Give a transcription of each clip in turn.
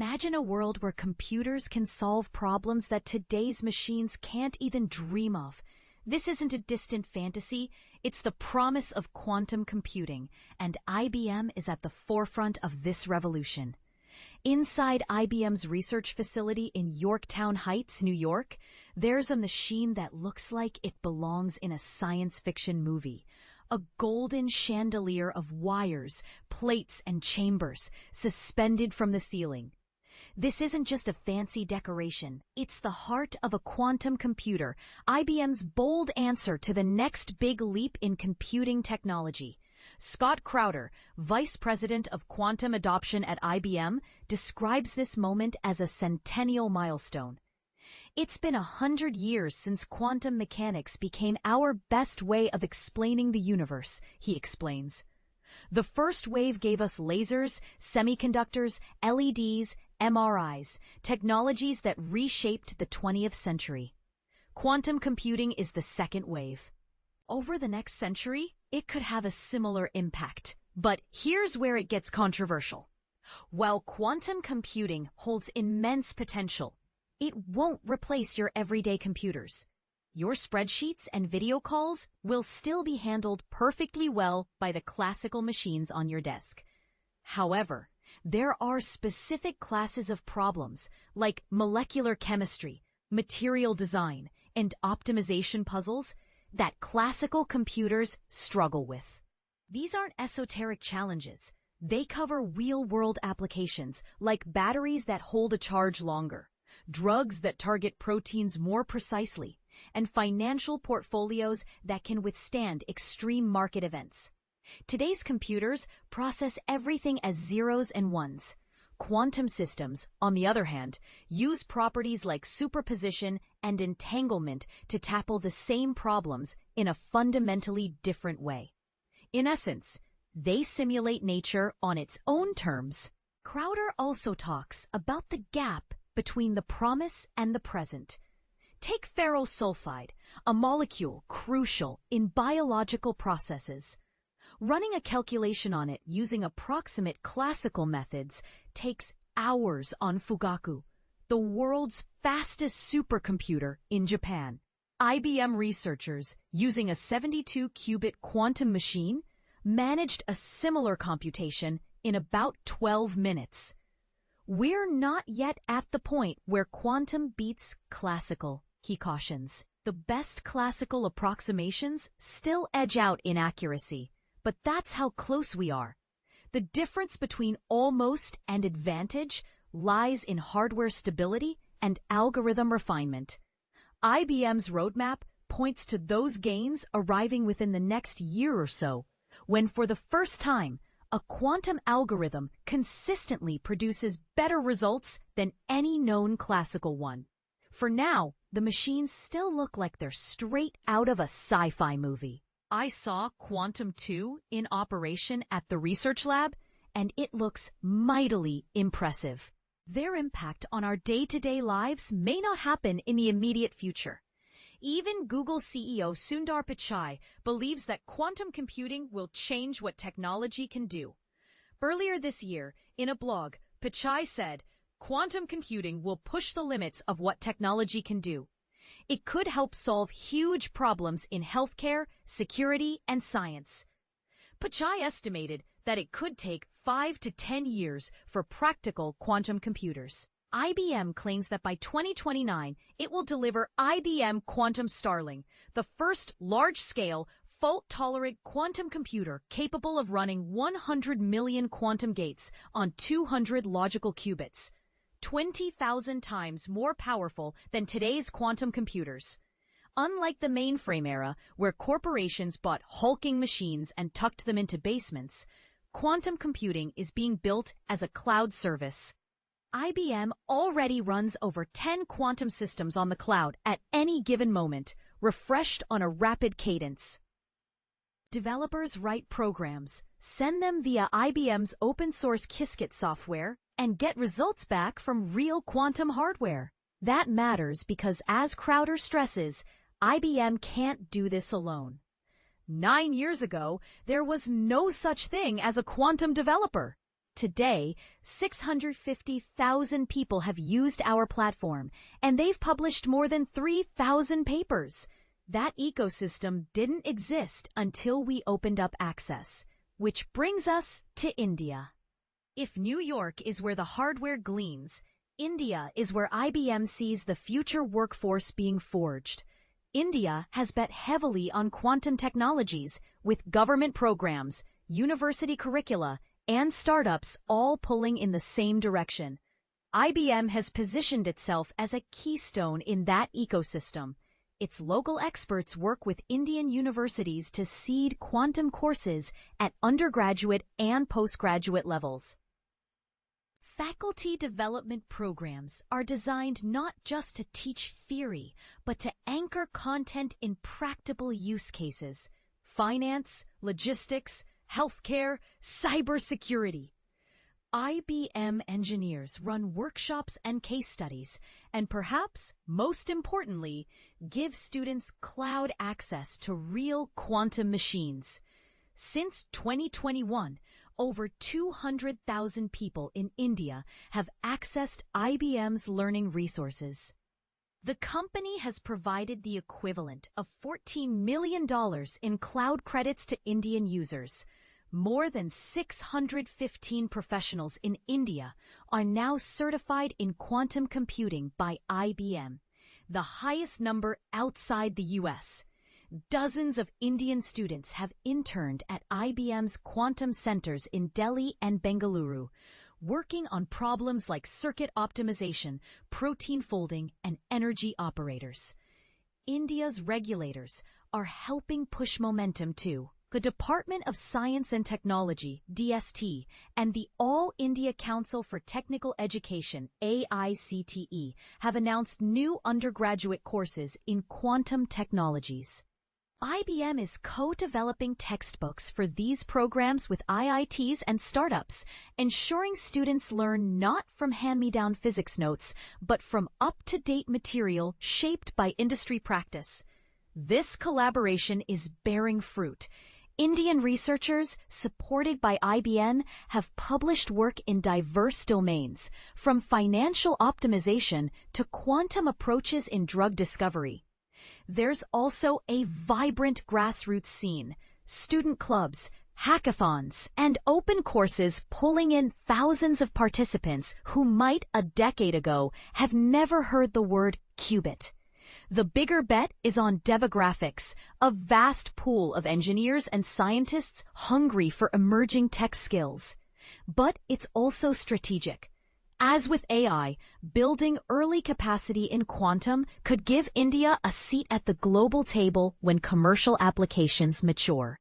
Imagine a world where computers can solve problems that today's machines can't even dream of. This isn't a distant fantasy, it's the promise of quantum computing, and IBM is at the forefront of this revolution. Inside IBM's research facility in Yorktown Heights, New York, there's a machine that looks like it belongs in a science fiction movie. A golden chandelier of wires, plates, and chambers suspended from the ceiling. This isn't just a fancy decoration. It's the heart of a quantum computer, IBM's bold answer to the next big leap in computing technology. Scott Crowder, Vice President of Quantum Adoption at IBM, describes this moment as a centennial milestone. It's been 100 years since quantum mechanics became our best way of explaining the universe, he explains. The first wave gave us lasers, semiconductors, LEDs, MRIs, technologies that reshaped the 20th century. Quantum computing is the second wave. Over the next century, it could have a similar impact. But here's where it gets controversial. While quantum computing holds immense potential, it won't replace your everyday computers. Your spreadsheets and video calls will still be handled perfectly well by the classical machines on your desk. However, there are specific classes of problems like molecular chemistry, material design, and optimization puzzles that classical computers struggle with. These aren't esoteric challenges. They cover real-world applications like batteries that hold a charge longer, drugs that target proteins more precisely, and financial portfolios that can withstand extreme market events. Today's computers process everything as zeros and ones. Quantum systems, on the other hand, use properties like superposition and entanglement to tackle the same problems in a fundamentally different way. In essence, they simulate nature on its own terms. Crowder also talks about the gap between the promise and the present. Take ferrous sulfide, a molecule crucial in biological processes. Running a calculation on it using approximate classical methods takes hours on Fugaku, the world's fastest supercomputer in Japan. IBM researchers, using a 72-qubit quantum machine, managed a similar computation in about 12 minutes. We're not yet at the point where quantum beats classical, he cautions. The best classical approximations still edge out in accuracy, but that's how close we are. The difference between almost and advantage lies in hardware stability and algorithm refinement. IBM's roadmap points to those gains arriving within the next year or so, when for the first time, a quantum algorithm consistently produces better results than any known classical one. For now, the machines still look like they're straight out of a sci-fi movie. I saw Quantum 2 in operation at the research lab, and it looks mightily impressive. Their impact on our day-to-day lives may not happen in the immediate future. Even Google CEO Sundar Pichai believes that quantum computing will change what technology can do. Earlier this year, in a blog, Pichai said, "Quantum computing will push the limits of what technology can do. It could help solve huge problems in healthcare, security, and science." Pichai estimated that it could take 5 to 10 years for practical quantum computers. IBM claims that by 2029, it will deliver IBM Quantum Starling, the first large-scale, fault-tolerant quantum computer capable of running 100 million quantum gates on 200 logical qubits, 20,000 times more powerful than today's quantum computers. Unlike the mainframe era, where corporations bought hulking machines and tucked them into basements, quantum computing is being built as a cloud service. IBM already runs over 10 quantum systems on the cloud at any given moment, refreshed on a rapid cadence. Developers write programs, send them via IBM's open-source Qiskit software, and get results back from real quantum hardware. That matters because, as Crowder stresses, IBM can't do this alone. 9 years ago, there was no such thing as a quantum developer. Today, 650,000 people have used our platform, and they've published more than 3,000 papers. That ecosystem didn't exist until we opened up access, which brings us to India. If New York is where the hardware gleams, India is where IBM sees the future workforce being forged. India has bet heavily on quantum technologies, with government programs, university curricula, and startups all pulling in the same direction. IBM has positioned itself as a keystone in that ecosystem. Its local experts work with Indian universities to seed quantum courses at undergraduate and postgraduate levels. Faculty development programs are designed not just to teach theory, but to anchor content in practical use cases: finance, logistics, healthcare, cybersecurity. IBM engineers run workshops and case studies, and perhaps most importantly, give students cloud access to real quantum machines. Since 2021, over 200,000 people in India have accessed IBM's learning resources. The company has provided the equivalent of $14 million in cloud credits to Indian users. More than 615 professionals in India are now certified in quantum computing by IBM, the highest number outside the US. Dozens of Indian students have interned at IBM's quantum centers in Delhi and Bengaluru, working on problems like circuit optimization, protein folding, and energy operators. India's regulators are helping push momentum too. The Department of Science and Technology, DST, and the All India Council for Technical Education, AICTE, have announced new undergraduate courses in quantum technologies. IBM is co-developing textbooks for these programs with IITs and startups, ensuring students learn not from hand-me-down physics notes, but from up-to-date material shaped by industry practice. This collaboration is bearing fruit. Indian researchers, supported by IBM, have published work in diverse domains, from financial optimization to quantum approaches in drug discovery. There's also a vibrant grassroots scene, student clubs, hackathons, and open courses pulling in thousands of participants who might a decade ago have never heard the word qubit. The bigger bet is on demographics, a vast pool of engineers and scientists hungry for emerging tech skills. But it's also strategic. As with AI, building early capacity in quantum could give India a seat at the global table when commercial applications mature.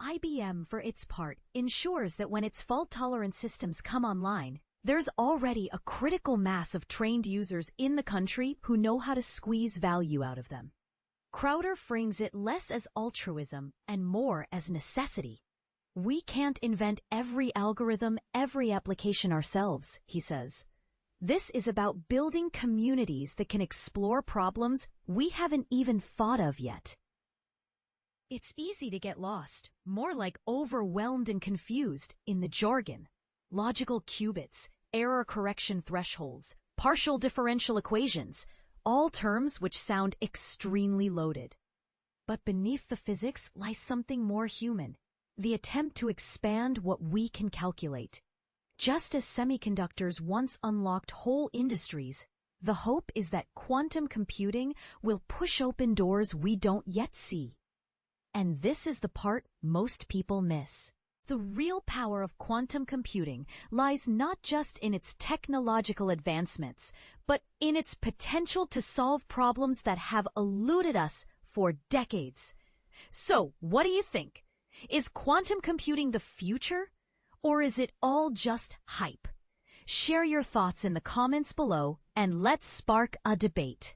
IBM, for its part, ensures that when its fault-tolerant systems come online, there's already a critical mass of trained users in the country who know how to squeeze value out of them. Crowder frames it less as altruism and more as necessity. We can't invent every algorithm, every application ourselves, he says. This is about building communities that can explore problems we haven't even thought of yet. It's easy to get lost, more like overwhelmed and confused, in the jargon. Logical qubits, error correction thresholds, partial differential equations, all terms which sound extremely loaded. But beneath the physics lies something more human, the attempt to expand what we can calculate. Just as semiconductors once unlocked whole industries, the hope is that quantum computing will push open doors we don't yet see. And this is the part most people miss. The real power of quantum computing lies not just in its technological advancements, but in its potential to solve problems that have eluded us for decades. So, what do you think? Is quantum computing the future? Or is it all just hype? Share your thoughts in the comments below and let's spark a debate.